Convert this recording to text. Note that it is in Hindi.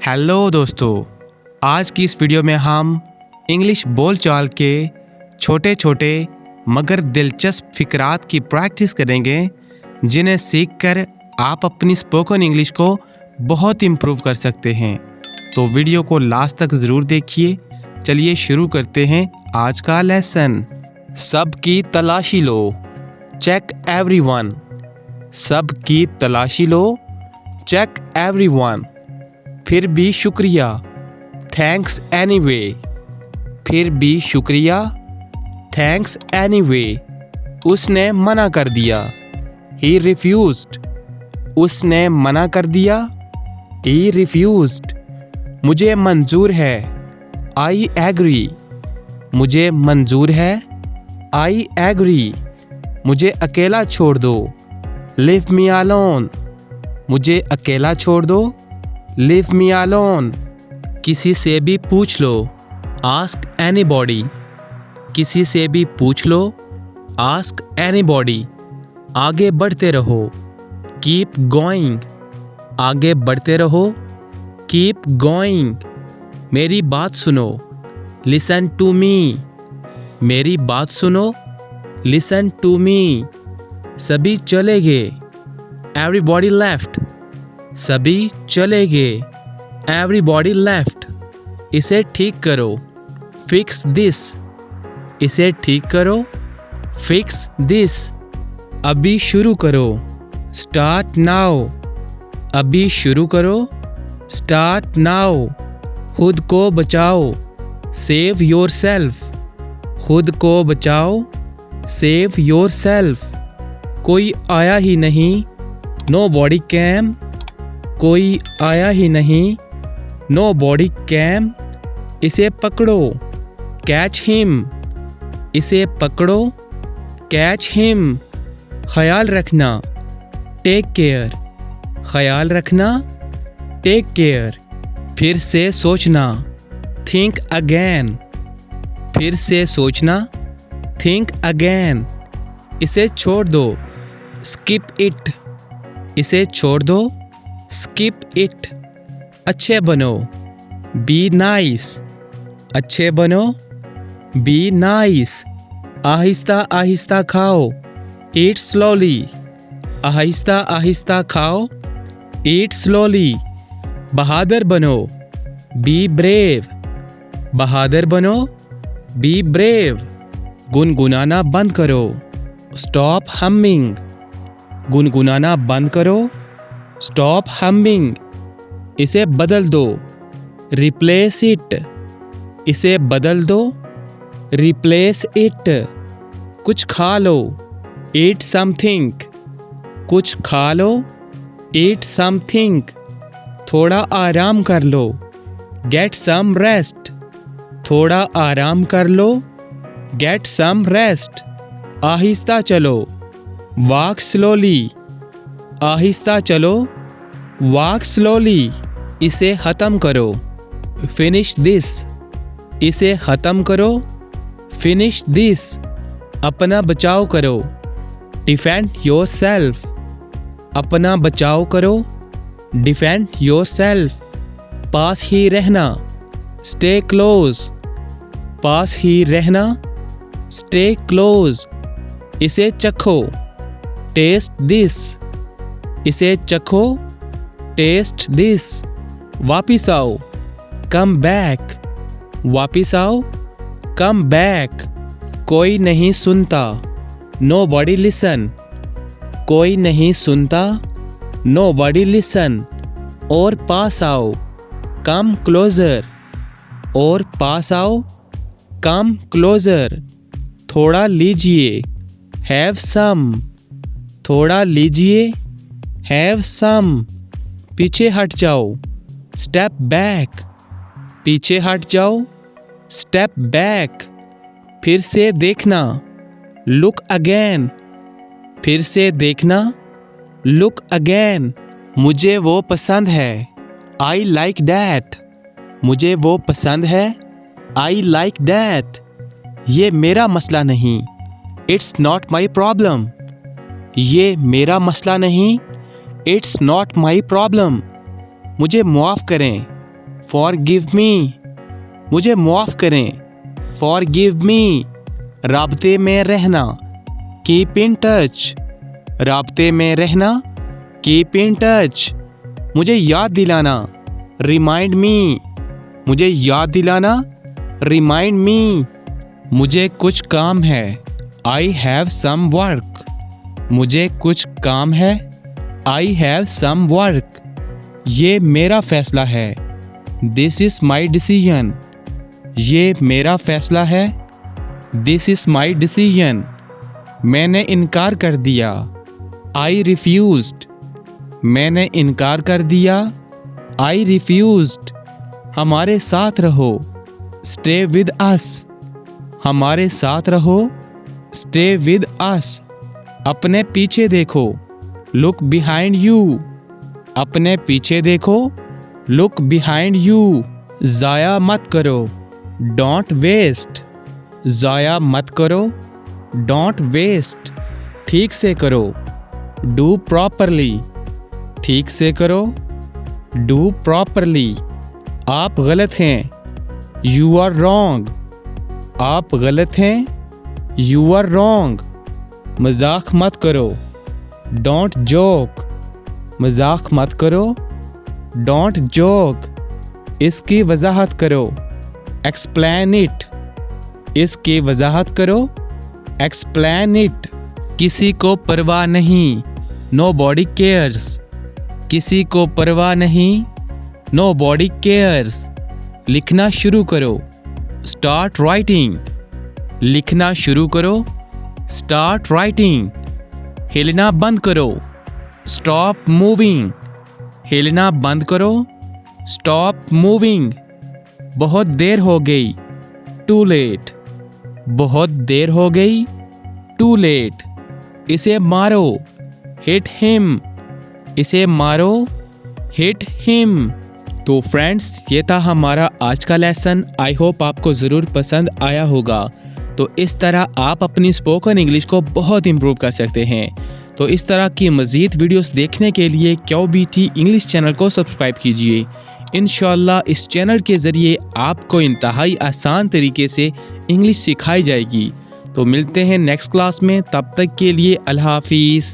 हेलो दोस्तों, आज की इस वीडियो में हम इंग्लिश बोलचाल के छोटे छोटे मगर दिलचस्प फिकरात की प्रैक्टिस करेंगे, जिन्हें सीखकर आप अपनी स्पोकन इंग्लिश को बहुत इम्प्रूव कर सकते हैं। तो वीडियो को लास्ट तक ज़रूर देखिए। चलिए शुरू करते हैं आज का लेसन। सबकी तलाशी लो, चेक एवरीवन। सबकी तलाशी लो, चेक एवरीवन। फिर भी शुक्रिया, थैंक्स एनीवे। फिर भी शुक्रिया, थैंक्स एनीवे। उसने मना कर दिया, ही रिफ्यूज्ड। उसने मना कर दिया, ही रिफ्यूज्ड। मुझे मंजूर है, आई एग्री। मुझे मंजूर है, आई एग्री। मुझे अकेला छोड़ दो, लीव मी अलोन। मुझे अकेला छोड़ दो, लीव मी अलोन। किसी से भी पूछ लो, आस्क एनीबॉडी। किसी से भी पूछ लो, आस्क एनीबॉडी। आगे बढ़ते रहो, कीप गोइंग। आगे बढ़ते रहो, कीप गोइंग। मेरी बात सुनो, लिसन टू मी। मेरी बात सुनो, लिसन टू मी। सभी चले गए, एवरीबॉडी लेफ्ट। सभी चले गए, एवरीबॉडी लेफ्ट। इसे ठीक करो, फिक्स दिस। इसे ठीक करो, फिक्स दिस। अभी शुरू करो, स्टार्ट नाउ। अभी शुरू करो, स्टार्ट नाउ। खुद को बचाओ, सेव योर सेल्फ। खुद को बचाओ, सेव योर सेल्फ। कोई आया ही नहीं, नो बॉडी कैम। कोई आया ही नहीं, नो बॉडी कैम। इसे पकड़ो, कैच हिम। इसे पकड़ो, कैच हिम। ख्याल रखना, टेक केयर। ख्याल रखना, टेक केयर। फिर से सोचना, थिंक अगेन। फिर से सोचना, थिंक अगेन। इसे छोड़ दो, स्किप इट। इसे छोड़ दो, स्किप इट। अच्छे बनो, बी नाइस। अच्छे बनो, बी नाइस। आहिस्ता आहिस्ता खाओ, ईट स्लोली। आहिस्ता आहिस्ता खाओ, ईट स्लोली। बहादुर बनो, बी ब्रेव। बहादुर बनो, बी ब्रेव। गुनगुनाना बंद करो, स्टॉप हमिंग। गुनगुनाना बंद करो, स्टॉप हमिंग। इसे बदल दो, रिप्लेस इट। इसे बदल दो, रिप्लेस इट। कुछ खा लो, ईट समथिंग। कुछ खा लो, ईट समथिंग। थोड़ा आराम कर लो, गेट सम रेस्ट। थोड़ा आराम कर लो, गेट सम रेस्ट। आहिस्ता चलो, वॉक स्लोली। आहिस्ता चलो, वॉक स्लोली। इसे ख़त्म करो, फिनिश दिस। इसे ख़त्म करो, फिनिश दिस। अपना बचाव करो, डिफेंड योर सेल्फ। अपना बचाव करो, डिफेंड योर सेल्फ। पास ही रहना, स्टे क्लोज। पास ही रहना, स्टे क्लोज। इसे चखो, टेस्ट दिस। इसे चखो, टेस्ट दिस। वापिस आओ, कम बैक। वापिस आओ, कम बैक। कोई नहीं सुनता, नो बॉडी लिसन। कोई नहीं सुनता, नो बॉडी लिसन। और पास आओ, कम क्लोजर। और पास आओ, कम क्लोजर। थोड़ा लीजिए, हैव सम। थोड़ा लीजिए, हैव सम। पीछे हट जाओ, स्टेप बैक। पीछे हट जाओ, स्टेप बैक। फिर से देखना, लुक अगेन। फिर से देखना, लुक अगेन। मुझे वो पसंद है, आई लाइक दैट। मुझे वो पसंद है, आई लाइक दैट। ये मेरा मसला नहीं, इट्स नॉट माई प्रॉब्लम। ये मेरा मसला नहीं, इट्स नॉट माई प्रॉब्लम। मुझे मुआफ़ करें, फॉरगिव मी, मुझे माफ़ करें। फॉरगिव मी, राब्ते में रहना। कीप इन टच, राब्ते में रहना। कीप इन टच, मुझे याद दिलाना। रिमाइंड मी, मुझे याद दिलाना। रिमाइंड मी, मुझे कुछ काम है। आई हैव सम वर्क, मुझे कुछ काम है। आई हैव सम वर्क, ये मेरा फैसला है। दिस इज़ माई डिसीजन, ये मेरा फैसला है। दिस इज़ माई डिसीजन, मैंने इनकार कर दिया। आई रिफ्यूज्ड, मैंने इनकार कर दिया। आई रिफ्यूज्ड, हमारे साथ रहो। स्टे विद अस, हमारे साथ रहो। स्टे विद अस, अपने पीछे देखो। लुक बिहाइंड यू, अपने पीछे देखो। लुक बिहाइंड यू, ज़ाया मत करो। डोंट वेस्ट, ज़ाया मत करो। डोंट वेस्ट, ठीक से करो। डू प्रॉपरली, ठीक से करो। डू प्रॉपरली, आप गलत हैं। यू आर रॉन्ग, आप गलत हैं। यू आर रॉन्ग, मजाक मत करो। डोंट जोक, मजाक मत करो। डोंट जोक, इसकी वजाहत करो। एक्सप्लेन इट, इसकी वजाहत करो। एक्सप्लेन इट, किसी को परवाह नहीं। नो बॉडी केयर्स, किसी को परवाह नहीं। नो बॉडी केयर्स, लिखना शुरू करो। स्टार्ट राइटिंग, लिखना शुरू करो। स्टार्ट राइटिंग, हिलना बंद करो। स्टॉप मूविंग, हिलना बंद करो। स्टॉप मूविंग, बहुत देर हो गई। टू लेट, बहुत देर हो गई। टू लेट, इसे मारो। हिट हिम, इसे मारो। Hit him. तो फ्रेंड्स, ये था हमारा आज का लेसन। आई होप आपको ज़रूर पसंद आया होगा। तो इस तरह आप अपनी स्पोकन इंग्लिश को बहुत इम्प्रूव कर सकते हैं। तो इस तरह की मज़ीद वीडियोस देखने के लिए QBT इंग्लिश चैनल को सब्सक्राइब कीजिए। इंशाल्लाह इस चैनल के ज़रिए आपको इंतहाई आसान तरीके से इंग्लिश सिखाई जाएगी। तो मिलते हैं नेक्स्ट क्लास में, तब तक के लिए अल्लाह हाफिज़।